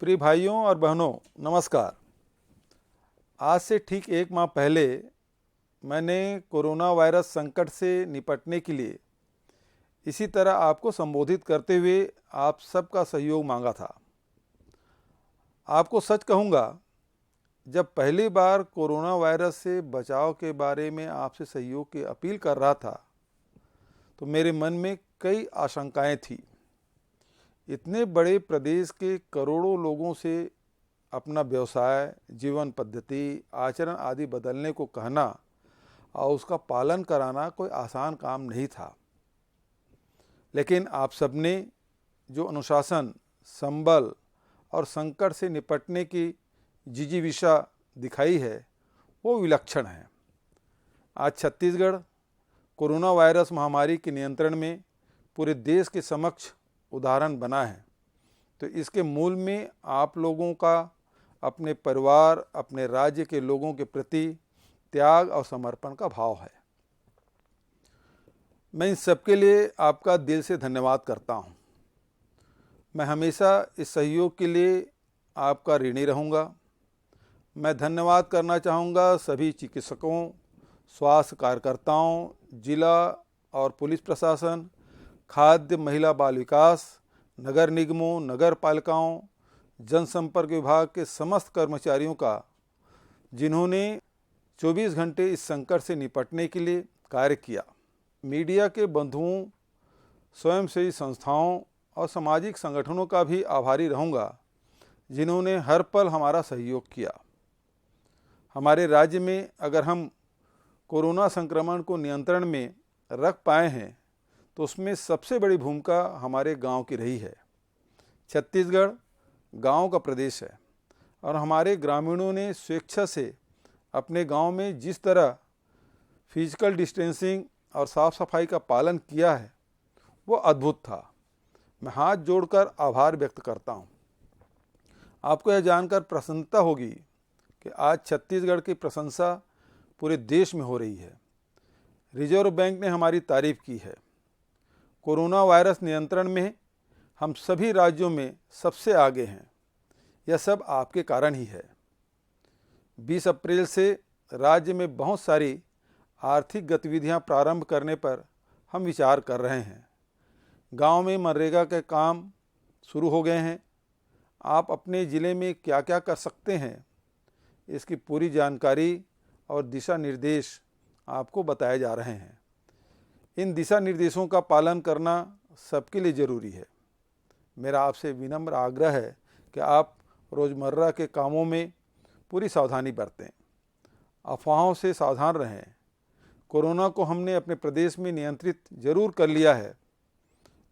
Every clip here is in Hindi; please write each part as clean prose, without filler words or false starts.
प्रिय भाइयों और बहनों, नमस्कार। आज से ठीक एक माह पहले मैंने कोरोना वायरस संकट से निपटने के लिए इसी तरह आपको संबोधित करते हुए आप सबका सहयोग मांगा था। आपको सच कहूँगा, जब पहली बार कोरोना वायरस से बचाव के बारे में आपसे सहयोग की अपील कर रहा था तो मेरे मन में कई आशंकाएं थीं। इतने बड़े प्रदेश के करोड़ों लोगों से अपना व्यवसाय, जीवन पद्धति, आचरण आदि बदलने को कहना और उसका पालन कराना कोई आसान काम नहीं था। लेकिन आप सबने जो अनुशासन, संबल और संकट से निपटने की जिजीविषा दिखाई है वो विलक्षण है। आज छत्तीसगढ़ कोरोना वायरस महामारी के नियंत्रण में पूरे देश के समक्ष उदाहरण बना है। तो इसके मूल में आप लोगों का अपने परिवार, अपने राज्य के लोगों के प्रति त्याग और समर्पण का भाव है। मैं इन सबके लिए आपका दिल से धन्यवाद करता हूँ। मैं हमेशा इस सहयोग के लिए आपका ऋणी रहूँगा। मैं धन्यवाद करना चाहूँगा सभी चिकित्सकों, स्वास्थ्य कार्यकर्ताओं, जिला और पुलिस प्रशासन, खाद्य, महिला बाल विकास, नगर निगमों, नगर पालिकाओं, जनसंपर्क विभाग के समस्त कर्मचारियों का, जिन्होंने 24 घंटे इस संकट से निपटने के लिए कार्य किया। मीडिया के बंधुओं, स्वयंसेवी संस्थाओं और सामाजिक संगठनों का भी आभारी रहूँगा, जिन्होंने हर पल हमारा सहयोग किया। हमारे राज्य में अगर हम कोरोना संक्रमण को नियंत्रण में रख पाए हैं तो उसमें सबसे बड़ी भूमिका हमारे गांव की रही है। छत्तीसगढ़ गांव का प्रदेश है और हमारे ग्रामीणों ने स्वेच्छा से अपने गांव में जिस तरह फिजिकल डिस्टेंसिंग और साफ सफाई का पालन किया है वो अद्भुत था। मैं हाथ जोड़कर आभार व्यक्त करता हूं। आपको यह जानकर प्रसन्नता होगी कि आज छत्तीसगढ़ की प्रशंसा पूरे देश में हो रही है। रिजर्व बैंक ने हमारी तारीफ की है। कोरोना वायरस नियंत्रण में हम सभी राज्यों में सबसे आगे हैं। यह सब आपके कारण ही है। 20 अप्रैल से राज्य में बहुत सारी आर्थिक गतिविधियां प्रारंभ करने पर हम विचार कर रहे हैं। गांव में मनरेगा के काम शुरू हो गए हैं। आप अपने ज़िले में क्या क्या कर सकते हैं, इसकी पूरी जानकारी और दिशा निर्देश आपको बताए जा रहे हैं। इन दिशा निर्देशों का पालन करना सबके लिए ज़रूरी है। मेरा आपसे विनम्र आग्रह है कि आप रोज़मर्रा के कामों में पूरी सावधानी बरतें, अफवाहों से सावधान रहें। कोरोना को हमने अपने प्रदेश में नियंत्रित जरूर कर लिया है,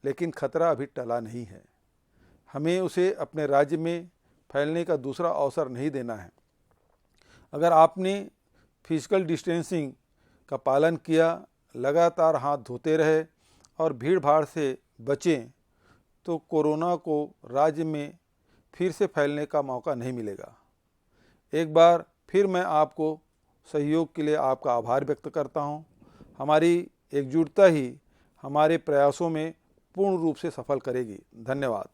लेकिन खतरा अभी टला नहीं है। हमें उसे अपने राज्य में फैलने का दूसरा अवसर नहीं देना है। अगर आपने फिजिकल डिस्टेंसिंग का पालन किया, लगातार हाथ धोते रहे और भीड़ भाड़ से बचें तो कोरोना को राज्य में फिर से फैलने का मौका नहीं मिलेगा। एक बार फिर मैं आपको सहयोग के लिए आपका आभार व्यक्त करता हूं। हमारी एकजुटता ही हमारे प्रयासों में पूर्ण रूप से सफल करेगी। धन्यवाद।